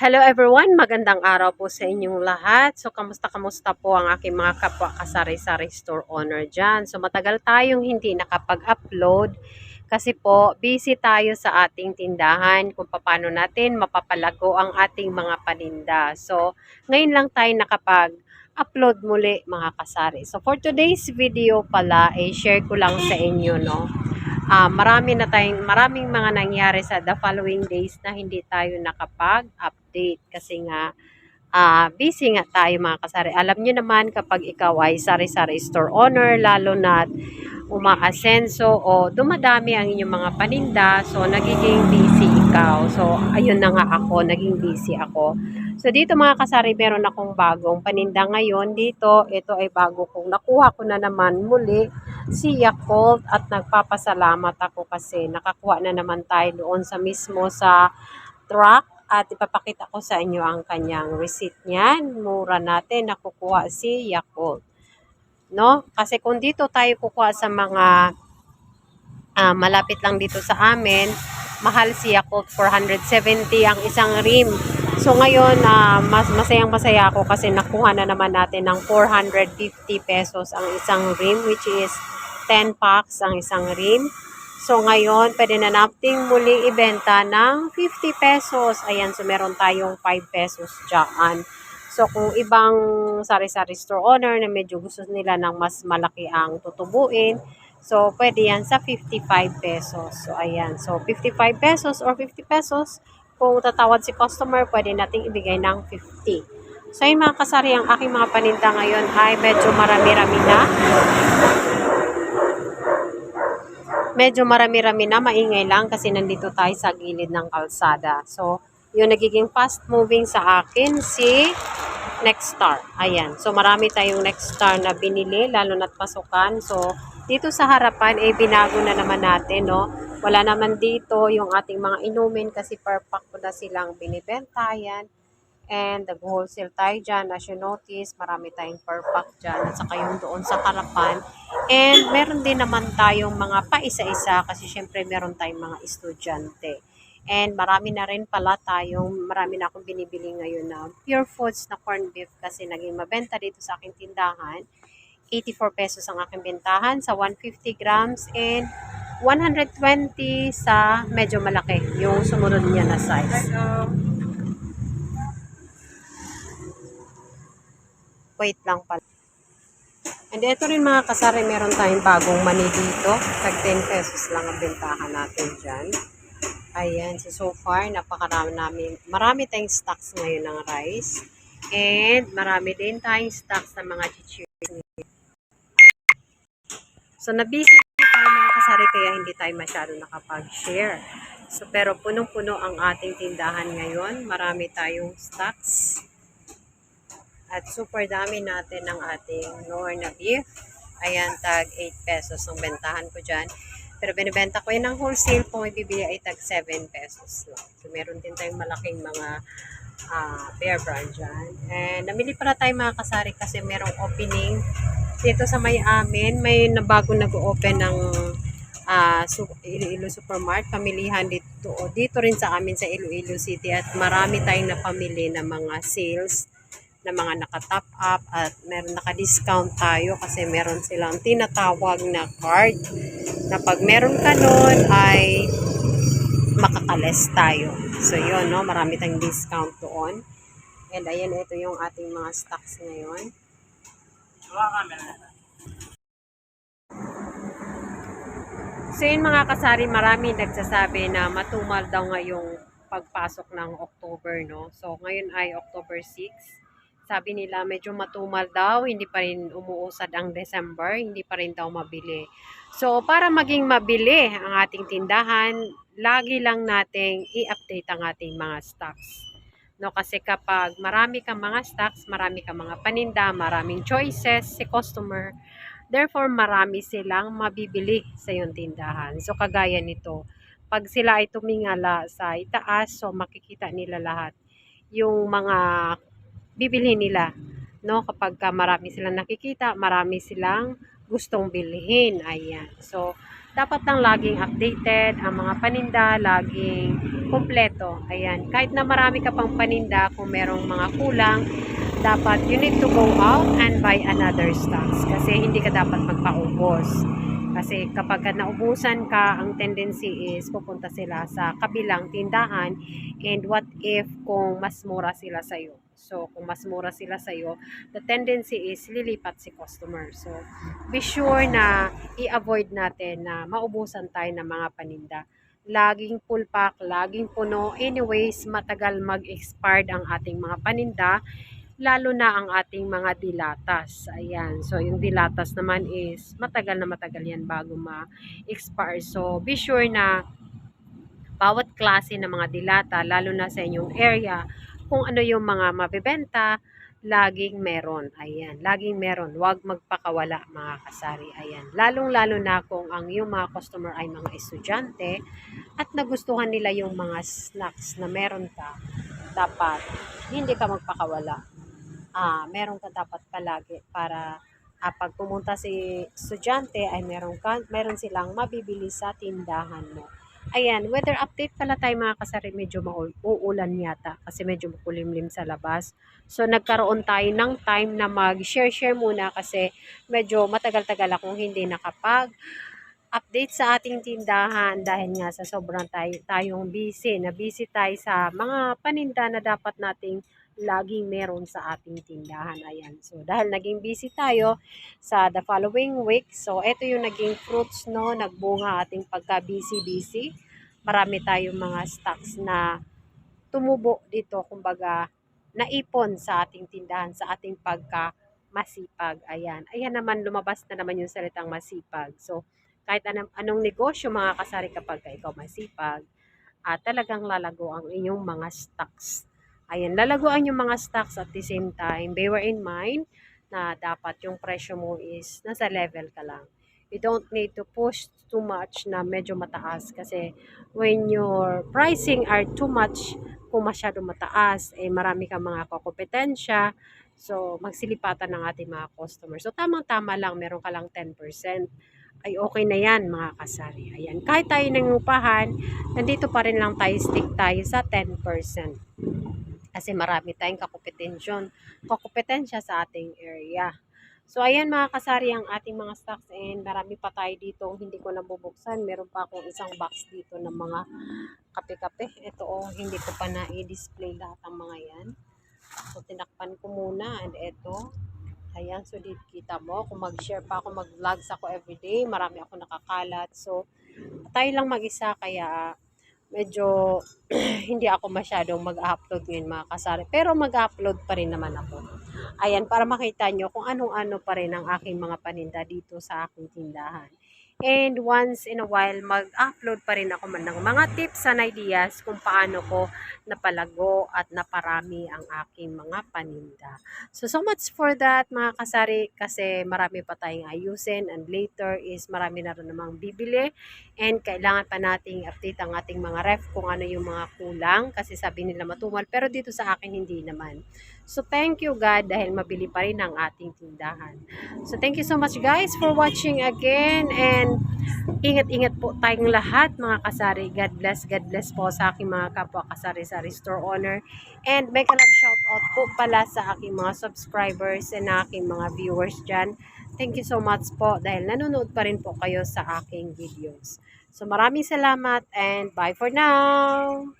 Hello everyone, magandang araw po sa inyong lahat. So, kamusta po ang aking mga kapwa kasari-sari store owner dyan. So, matagal tayong hindi nakapag-upload kasi po busy tayo sa ating tindahan kung paano natin mapapalago ang ating mga paninda. So, ngayon lang tayo nakapag-upload muli mga kasari. So, for today's video pala, share ko lang sa inyo, no? Maraming mga nangyari sa the following days na hindi tayo nakapag-update kasi nga busy nga tayo mga kasari. Alam niyo naman kapag ikaw ay sari-sari store owner, lalo na umaasenso o dumadami ang inyong mga paninda, so nagiging busy ikaw. So ayun na nga ako, naging busy ako. So dito mga kasari, meron akong bagong paninda ngayon. Dito, ito ay bago kong nakuha ko na naman muli si Yakult at nagpapasalamat ako kasi nakakuha na naman tayo doon sa mismo sa truck at ipapakita ko sa inyo ang kanyang receipt niyan. Mura natin nakukuha si Yakult, no? Kasi kung dito tayo kukuha sa mga malapit lang dito sa amin, mahal si Yakult 470 ang isang rim. So ngayon, masayang masaya ako kasi nakuha na naman natin ng 450 pesos ang isang rim, which is 10 packs ang isang rim. So ngayon, pwede na nating muli ibenta ng 50 pesos. Ayan, so meron tayong 5 pesos dyan. So kung ibang sari-sari store owner na medyo gusto nila ng mas malaki ang tutubuin, so pwede yan sa 55 pesos. So ayan, so 55 pesos or 50 pesos, kung tatawad si customer, pwede nating ibigay ng 50. So yung mga kasari, ang aking mga paninda ngayon ay medyo marami-rami na. Medyo marami-rami na, maingay lang kasi nandito tayo sa gilid ng kalsada. So, yung nagiging fast moving sa akin si Nexstar. Ayan. So, marami tayong Nexstar na binili, lalo na't pasukan. So, dito sa harapan, binago na naman natin, no? Wala naman dito yung ating mga inumin kasi per pack ko na silang binibenta. Ayan. And nag-wholesale tayo dyan. As you notice, marami tayong per pack dyan. At saka yung doon sa harapan. And meron din naman tayong mga paisa-isa kasi syempre meron tayong mga estudyante. And marami na rin pala marami na akong binibili ngayon na pure foods na corned beef kasi naging mabenta dito sa aking tindahan. 84 pesos ang aking bentahan sa 150 grams and 120 sa medyo malaki, yung sumunod niya na size. Wait lang pala. And ito rin mga kasari, meron tayong bagong mani dito. Tag 10 pesos lang ang bentahan natin dyan. Ayan, so far, marami tayong stocks ngayon ng rice. And marami din tayong stocks ng mga chichirya. So nabisi tayo mga kasari, kaya hindi tayo masyado nakapag-share. So pero punong-puno ang ating tindahan ngayon. Marami tayong stocks. At super dami natin ng ating Nor na beef. Ayan, tag 8 pesos ang bentahan ko dyan. Pero binibenta ko yun ng wholesale, kung ibibili ay tag 7 pesos lang. So meron din tayong malaking mga bear brand dyan. And namili pala tayo mga kasari kasi merong opening dito sa may amin. May bago nag-open ng Iloilo Supermart, pamilihan dito rin sa amin sa Iloilo City, at marami tayong napamili na mga sales na mga naka-top up at meron naka-discount tayo kasi meron silang tinatawag na card na pag meron ka nun ay makakales tayo. So yun, no, marami tayong discount doon. And ayan, ito yung ating mga stocks ngayon. So yun mga kasari, marami nagsasabi na matumal daw ngayong pagpasok ng October, no? So ngayon ay October 6. Sabi nila medyo matumal daw, hindi pa rin umuusad ang December, hindi pa rin daw mabili. So para maging mabili ang ating tindahan, lagi lang nating i-update ang ating mga stocks. No, kasi kapag marami kang mga stocks, marami kang mga paninda, maraming choices si customer, therefore marami silang mabibili sa iyong tindahan. So kagaya nito, pag sila ay tumingala sa itaas, so makikita nila lahat yung mga bibilhin nila, no? Kapag marami silang nakikita, marami silang gustong bilhin. Ayan. So dapat lang laging updated ang mga paninda, laging kumpleto. Ayan, kahit na marami ka pang paninda, kung merong mga kulang, dapat you need to go out and buy another stocks kasi hindi ka dapat magpaubos. Kasi kapag naubusan ka, ang tendency is pupunta sila sa kabilang tindahan, and what if kung mas mura sila sa'yo? So, kung mas mura sila sa'yo, the tendency is lilipat si customer. So, be sure na i-avoid natin na maubusan tayo ng mga paninda. Laging full pack, laging puno. Anyways, matagal mag-expired ang ating mga paninda, lalo na ang ating mga dilatas. Ayan. So, yung dilatas naman is matagal na matagal yan bago ma-expire. So, be sure na bawat klase ng mga dilata, lalo na sa inyong area, kung ano yung mga mabebenta, laging meron. Ayan, laging meron. Huwag magpakawala mga kasari. Ayan, lalong-lalo na kung ang yung mga customer ay mga estudyante at nagustuhan nila yung mga snacks na meron ka, dapat hindi ka magpakawala. Meron ka dapat palagi para pag pumunta si estudyante ay meron silang mabibili sa tindahan mo. Ayan, weather update pala tayo mga kasari, medyo uulan yata kasi medyo makulimlim sa labas. So nagkaroon tayo ng time na mag-share muna kasi medyo matagal-tagal akong hindi nakapag-update sa ating tindahan dahil nga sa sobrang tayong busy. Na busy tayo sa mga paninda na dapat nating laging meron sa ating tindahan. Ayan. So, dahil naging busy tayo sa the following week, so, ito yung naging fruits, no? Nagbunga ating pagka-busy-busy. Marami tayong mga stocks na tumubo dito, kumbaga, naipon sa ating tindahan, sa ating pagka-masipag. Ayan. Ayan naman, lumabas na naman yung salitang masipag. So, kahit anong negosyo, mga kasari, kapag ikaw masipag, talagang lalago ang inyong mga stocks. Ayan, lalaguan yung mga stocks at the same time. Bear in mind na dapat yung presyo mo is nasa level ka lang. You don't need to push too much na medyo mataas kasi when your pricing are too much, kung masyado mataas, marami kang mga kompetensya, so magsilipatan ng ating mga customers. So tamang-tama lang, meron ka lang 10%, ay okay na yan mga kasari. Ayan, kahit tayo nangupahan, nandito pa rin lang tayo, stick tayo sa 10%. Kasi marami tayong kakumpetensya sa ating area. So, ayan mga kasari ang ating mga stocks, and marami pa tayo dito hindi ko nabubuksan. Meron pa akong isang box dito ng mga kape-kape. Ito hindi ko pa na-i-display lahat ng mga yan. So, tinakpan ko muna, and ito. Ayan, so dito kita mo, kung mag-share pa ako, mag-vlogs ako everyday, marami ako nakakalat. So, tayo lang mag-isa, kaya medyo hindi ako masyadong mag-upload ngayon mga kasari. Pero mag-upload pa rin naman ako. Ayan, para makita nyo kung anong-ano pa rin ang aking mga paninda dito sa aking tindahan. And once in a while, mag-upload pa rin ako ng mga tips and ideas kung paano ko napalago at naparami ang aking mga paninda. So much for that mga kasari, kasi marami pa tayong ayusin, and later is marami na rin namang bibili, and kailangan pa nating update ang ating mga ref kung ano yung mga kulang kasi sabi nila matumal, pero dito sa akin hindi naman. So thank you God dahil mabili pa rin ang ating tindahan. So thank you so much guys for watching again, and ingat-ingat po tayong lahat mga kasari. God bless po sa aking mga kapwa kasari-sari store owner, and mega love shout out po pala sa aking mga subscribers and aking mga viewers dyan. Thank you so much po dahil nanonood pa rin po kayo sa aking videos. So maraming salamat, and bye for now!